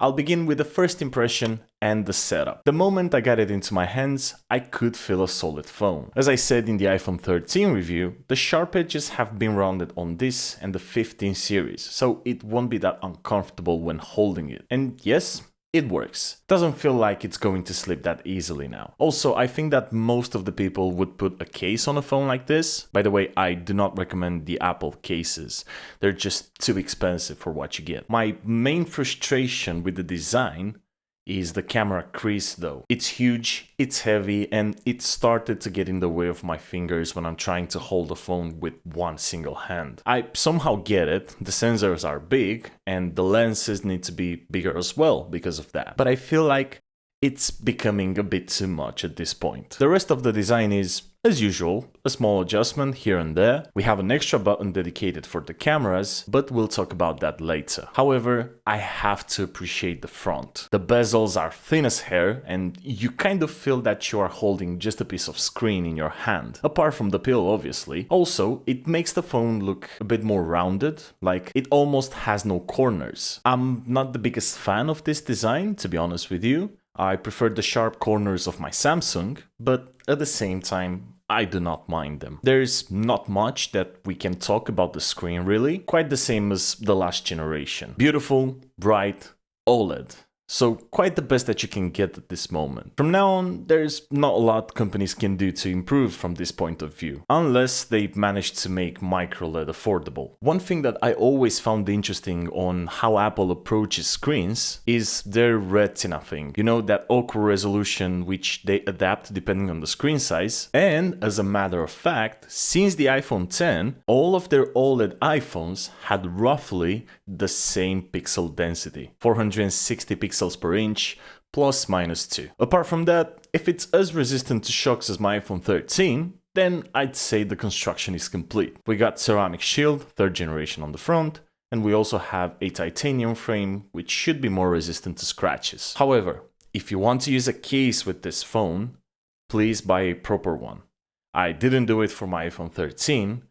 I'll begin with the first impression and the setup. The moment I got it into my hands, I could feel a solid phone. As I said in the iPhone 13 review, the sharp edges have been rounded on this and the 15 series, so it won't be that uncomfortable when holding it. And yes, it works. Doesn't feel like it's going to slip that easily now. Also, I think that most of the people would put a case on a phone like this. By the way, I do not recommend the Apple cases. They're just too expensive for what you get. My main frustration with the design is the camera crease though. It's huge, it's heavy, and it started to get in the way of my fingers when I'm trying to hold the phone with one single hand. I somehow get it, the sensors are big, and the lenses need to be bigger as well because of that. But I feel like it's becoming a bit too much at this point. The rest of the design is, as usual, a small adjustment here and there. We have an extra button dedicated for the cameras, but we'll talk about that later. However, I have to appreciate the front. The bezels are thin as hair, and you kind of feel that you are holding just a piece of screen in your hand. Apart from the pill, obviously. Also, it makes the phone look a bit more rounded, like it almost has no corners. I'm not the biggest fan of this design, to be honest with you. I prefer the sharp corners of my Samsung, but at the same time, I do not mind them. There's not much that we can talk about the screen really, quite the same as the last generation. Beautiful, bright, OLED. So quite the best that you can get at this moment. From now on, there's not a lot companies can do to improve from this point of view, unless they manage to make micro LED affordable. One thing that I always found interesting on how Apple approaches screens is their Retina thing. You know, that awkward resolution which they adapt depending on the screen size. And as a matter of fact, since the iPhone 10, all of their OLED iPhones had roughly the same pixel density, 460 pixels per inch, plus minus 2. Apart from that, if it's as resistant to shocks as my iPhone 13, then I'd say the construction is complete. We got ceramic shield, 3rd generation on the front, and we also have a titanium frame which should be more resistant to scratches. However, if you want to use a case with this phone, please buy a proper one. I didn't do it for my iPhone 13,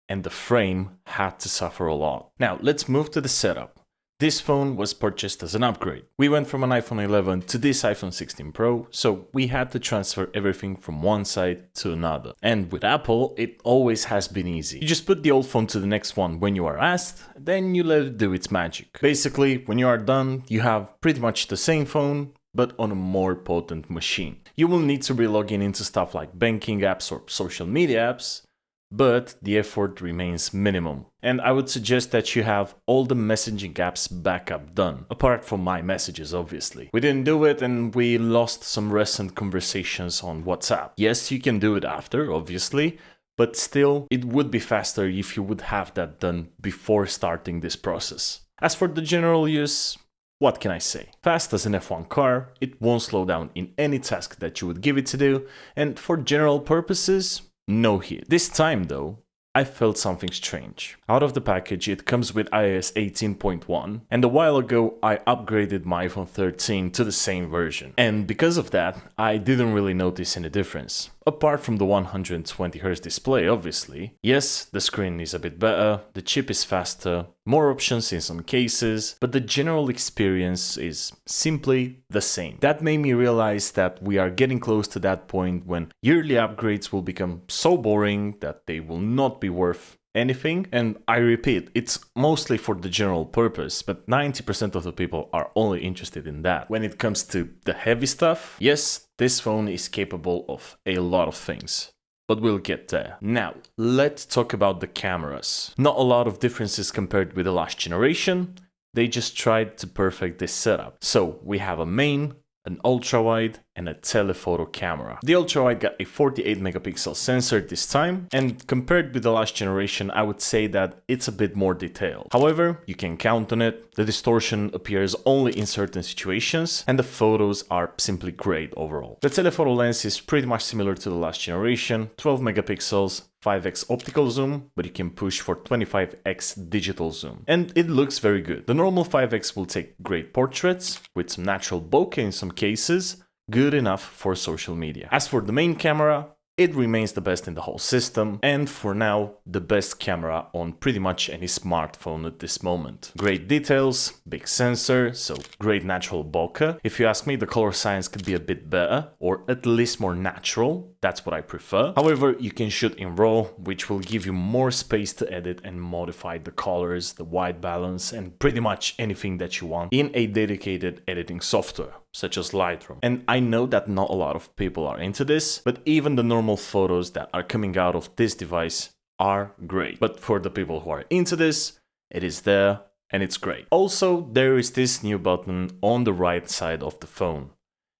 and the frame had to suffer a lot. Now, let's move to the setup. This phone was purchased as an upgrade. We went from an iPhone 11 to this iPhone 16 Pro, so we had to transfer everything from one side to another. And with Apple, it always has been easy. You just put the old phone to the next one when you are asked, then you let it do its magic. Basically, when you are done, you have pretty much the same phone, but on a more potent machine. You will need to re-log in into stuff like banking apps or social media apps, but the effort remains minimum. And I would suggest that you have all the messaging apps backup done, apart from my messages obviously. We didn't do it and we lost some recent conversations on WhatsApp. Yes, you can do it after, obviously, but still, it would be faster if you would have that done before starting this process. As for the general use, what can I say? Fast as an F1 car, it won't slow down in any task that you would give it to do, and for general purposes, no hit. This time though, I felt something strange. Out of the package, it comes with iOS 18.1, and a while ago I upgraded my iPhone 13 to the same version. And because of that, I didn't really notice any difference. Apart from the 120Hz display, obviously. Yes, the screen is a bit better, the chip is faster, more options in some cases, but the general experience is simply the same. That made me realize that we are getting close to that point when yearly upgrades will become so boring that they will not be worth anything. And I repeat, it's mostly for the general purpose, but 90% of the people are only interested in that. When it comes to the heavy stuff, yes, this phone is capable of a lot of things, but we'll get there. Now, let's talk about the cameras. Not a lot of differences compared with the last generation. They just tried to perfect this setup. So we have a main, an ultra-wide, and a telephoto camera. The ultra-wide got a 48 megapixel sensor this time, and compared with the last generation, I would say that it's a bit more detailed. However, you can count on it, the distortion appears only in certain situations, and the photos are simply great overall. The telephoto lens is pretty much similar to the last generation, 12 megapixels, 5x optical zoom, but you can push for 25x digital zoom. And it looks very good. The normal 5x will take great portraits, with some natural bokeh in some cases, good enough for social media. As for the main camera, it remains the best in the whole system, and for now, the best camera on pretty much any smartphone at this moment. Great details, big sensor, so great natural bokeh. If you ask me, the color science could be a bit better, or at least more natural. That's what I prefer. However, you can shoot in RAW, which will give you more space to edit and modify the colors, the white balance, and pretty much anything that you want in a dedicated editing software, such as Lightroom. And I know that not a lot of people are into this, but even the normal photos that are coming out of this device are great. But for the people who are into this, it is there and it's great. Also, there is this new button on the right side of the phone.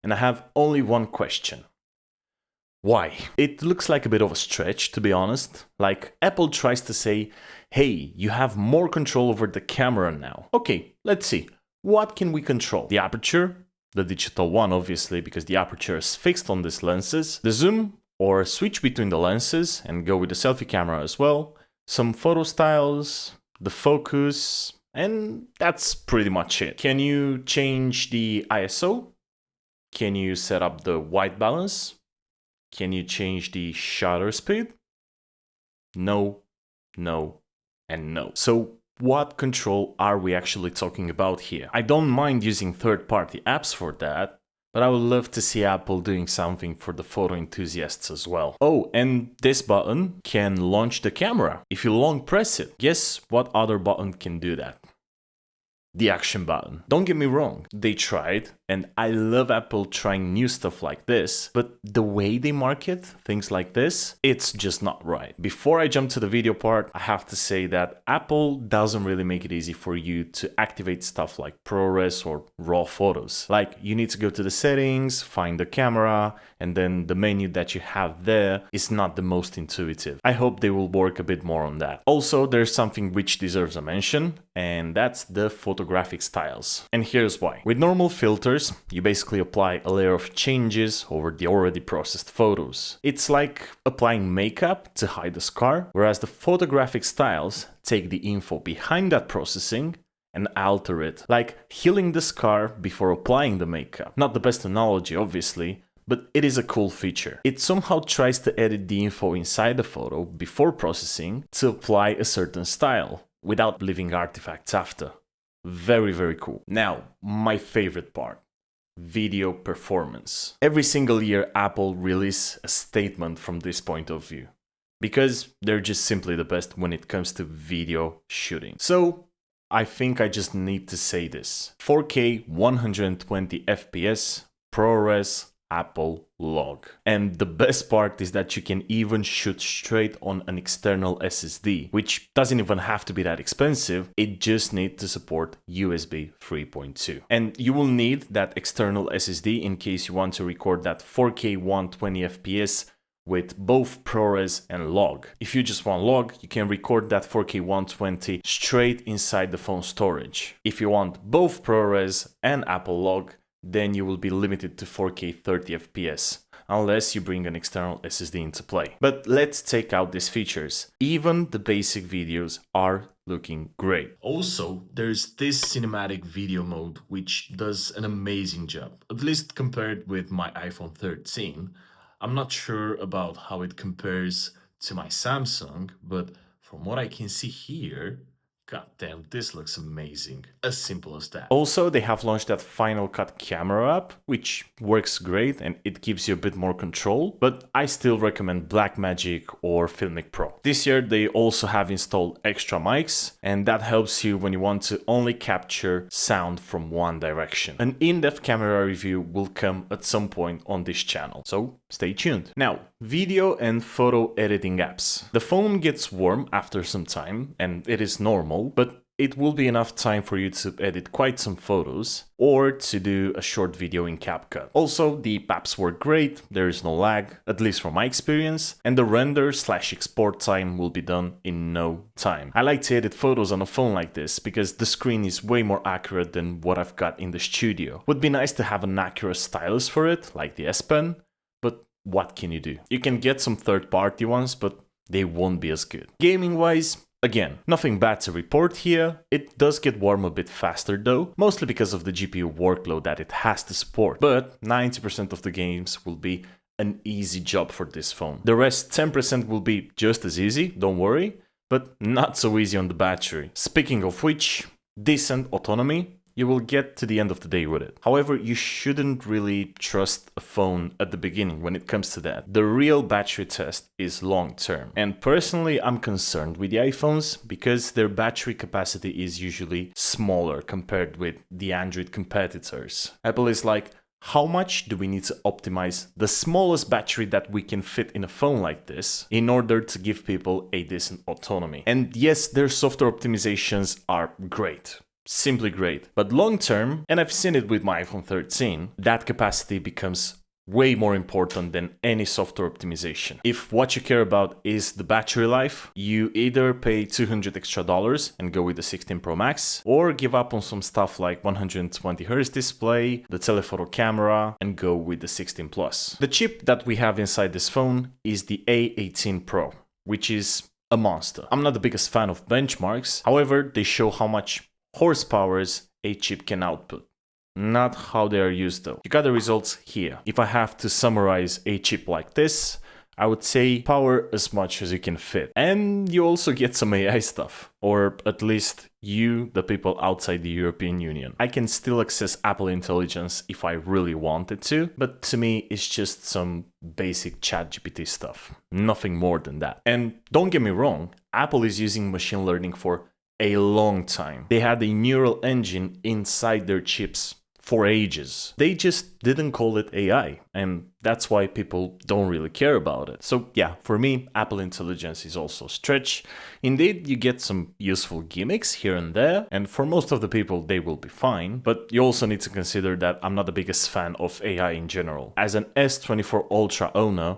And I have only one question. Why? It looks like a bit of a stretch, to be honest. Like Apple tries to say, hey, you have more control over the camera now. Okay, let's see. What can we control? The aperture? The digital one, obviously, because the aperture is fixed on these lenses. The zoom, or switch between the lenses and go with the selfie camera as well. Some photo styles, the focus, and that's pretty much it. Can you change the ISO? Can you set up the white balance? Can you change the shutter speed? No, no, and no. So what control are we actually talking about here? I don't mind using third-party apps for that, but I would love to see Apple doing something for the photo enthusiasts as well. Oh, and this button can launch the camera. If you long press it, guess what other button can do that? The action button. Don't get me wrong, they tried, and I love Apple trying new stuff like this, but the way they market things like this, it's just not right. Before I jump to the video part, I have to say that Apple doesn't really make it easy for you to activate stuff like ProRes or RAW photos. Like, you need to go to the settings, find the camera, and then the menu that you have there is not the most intuitive. I hope they will work a bit more on that. Also, there's something which deserves a mention, and that's the Photographic Styles. And here's why. With normal filters, you basically apply a layer of changes over the already processed photos. It's like applying makeup to hide the scar, whereas the Photographic Styles take the info behind that processing and alter it, like healing the scar before applying the makeup. Not the best analogy, obviously, but it is a cool feature. It somehow tries to edit the info inside the photo before processing to apply a certain style, without leaving artifacts after. Very, very cool. Now, my favorite part. Video performance. Every single year, Apple releases a statement from this point of view, because they're just simply the best when it comes to video shooting. So, I think I just need to say this. 4K 120 FPS, ProRes, Apple log. And the best part is that you can even shoot straight on an external SSD, which doesn't even have to be that expensive. It just needs to support USB 3.2. And you will need that external SSD in case you want to record that 4K 120 FPS with both ProRes and log. If you just want log, you can record that 4K 120 straight inside the phone storage. If you want both ProRes and Apple log, then you will be limited to 4K 30 FPS, unless you bring an external SSD into play. But let's take out these features. Even the basic videos are looking great. Also, there's this cinematic video mode, which does an amazing job, at least compared with my iPhone 13. I'm not sure about how it compares to my Samsung, but from what I can see here, god damn, this looks amazing. As simple as that. Also, they have launched that Final Cut camera app, which works great and it gives you a bit more control, but I still recommend Blackmagic or Filmic Pro. This year, they also have installed extra mics, and that helps you when you want to only capture sound from one direction. An in-depth camera review will come at some point on this channel, so stay tuned. Now, video and photo editing apps. The phone gets warm after some time, and it is normal, but it will be enough time for you to edit quite some photos or to do a short video in CapCut. Also, the apps work great, there is no lag, at least from my experience, and the render/export time will be done in no time. I like to edit photos on a phone like this because the screen is way more accurate than what I've got in the studio. Would be nice to have an accurate stylus for it, like the S Pen, but what can you do? You can get some third-party ones, but they won't be as good. Gaming-wise, again, nothing bad to report here. It does get warm a bit faster though, mostly because of the GPU workload that it has to support, but 90% of the games will be an easy job for this phone. The rest 10% will be just as easy, don't worry, but not so easy on the battery. Speaking of which, decent autonomy, you will get to the end of the day with it. However, you shouldn't really trust a phone at the beginning when it comes to that. The real battery test is long term. And personally, I'm concerned with the iPhones because their battery capacity is usually smaller compared with the Android competitors. Apple is like, how much do we need to optimize the smallest battery that we can fit in a phone like this in order to give people a decent autonomy? And yes, their software optimizations are great. Simply great. But long term, and I've seen it with my iPhone 13, that capacity becomes way more important than any software optimization. If what you care about is the battery life, you either pay $200 extra and go with the 16 Pro Max, or give up on some stuff like 120Hz display, the telephoto camera, and go with the 16 Plus. The chip that we have inside this phone is the A18 Pro, which is a monster. I'm not the biggest fan of benchmarks, however, they show how much horsepowers a chip can output. Not how they are used though. You got the results here. If I have to summarize a chip like this, I would say power as much as you can fit. And you also get some AI stuff. Or at least you, the people outside the European Union. I can still access Apple Intelligence if I really wanted to, but to me it's just some basic ChatGPT stuff. Nothing more than that. And don't get me wrong, Apple is using machine learning for a long time. They had a neural engine inside their chips for ages. They just didn't call it AI, and that's why people don't really care about it. So yeah, for me, Apple Intelligence is also a stretch. Indeed, you get some useful gimmicks here and there, and for most of the people, they will be fine. But you also need to consider that I'm not the biggest fan of AI in general. As an S24 Ultra owner,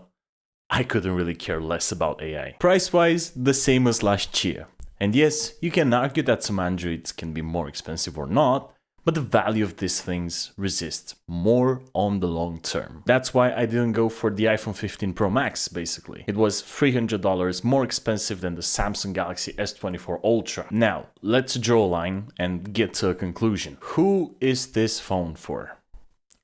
I couldn't really care less about AI. Price-wise, the same as last year. And yes, you can argue that some Androids can be more expensive or not, but the value of these things resists more on the long term. That's why I didn't go for the iPhone 15 Pro Max, basically. It was $300 more expensive than the Samsung Galaxy S24 Ultra. Now, let's draw a line and get to a conclusion. Who is this phone for?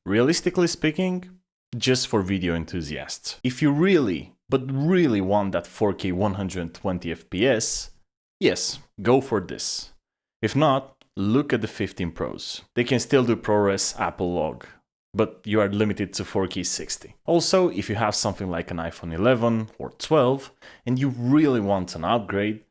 Realistically speaking, just for video enthusiasts. If you really, but really want that 4K 120 FPS, yes, go for this. If not, look at the 15 Pros. They can still do ProRes Apple log, but you are limited to 4K 60. Also, if you have something like an iPhone 11 or 12 and you really want an upgrade,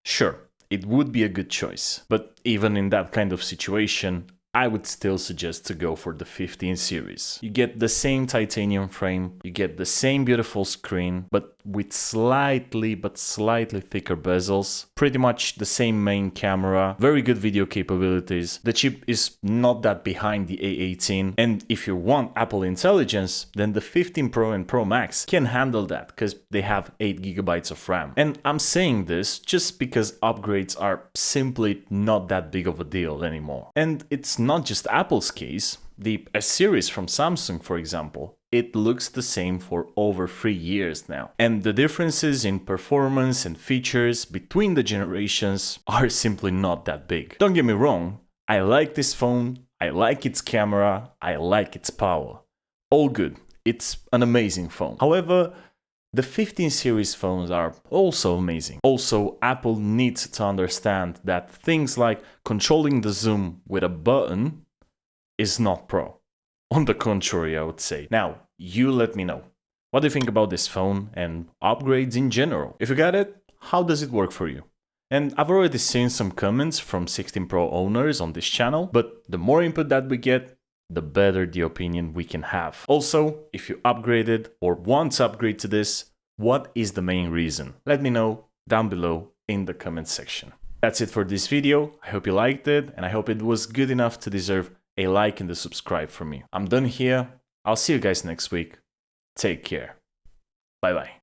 sure, it would be a good choice. But even in that kind of situation, I would still suggest to go for the 15 series. You get the same titanium frame, you get the same beautiful screen, but with slightly thicker bezels, pretty much the same main camera, very good video capabilities. The chip is not that behind the A18, and if you want Apple Intelligence, then the 15 Pro and Pro Max can handle that because they have 8GB of RAM. And I'm saying this just because upgrades are simply not that big of a deal anymore. And it's not just Apple's case. The S series from Samsung, for example, it looks the same for over 3 years now. And the differences in performance and features between the generations are simply not that big. Don't get me wrong, I like this phone, I like its camera, I like its power. All good, it's an amazing phone. However, the 15 series phones are also amazing. Also, Apple needs to understand that things like controlling the zoom with a button is not pro. On the contrary, I would say. Now, you let me know. What do you think about this phone and upgrades in general? If you got it, how does it work for you? And I've already seen some comments from 16 Pro owners on this channel, but the more input that we get, the better the opinion we can have. Also, if you upgraded or want to upgrade to this, what is the main reason? Let me know down below in the comment section. That's it for this video. I hope you liked it, and I hope it was good enough to deserve a like and a subscribe from me. I'm done here. I'll see you guys next week. Take care. Bye bye.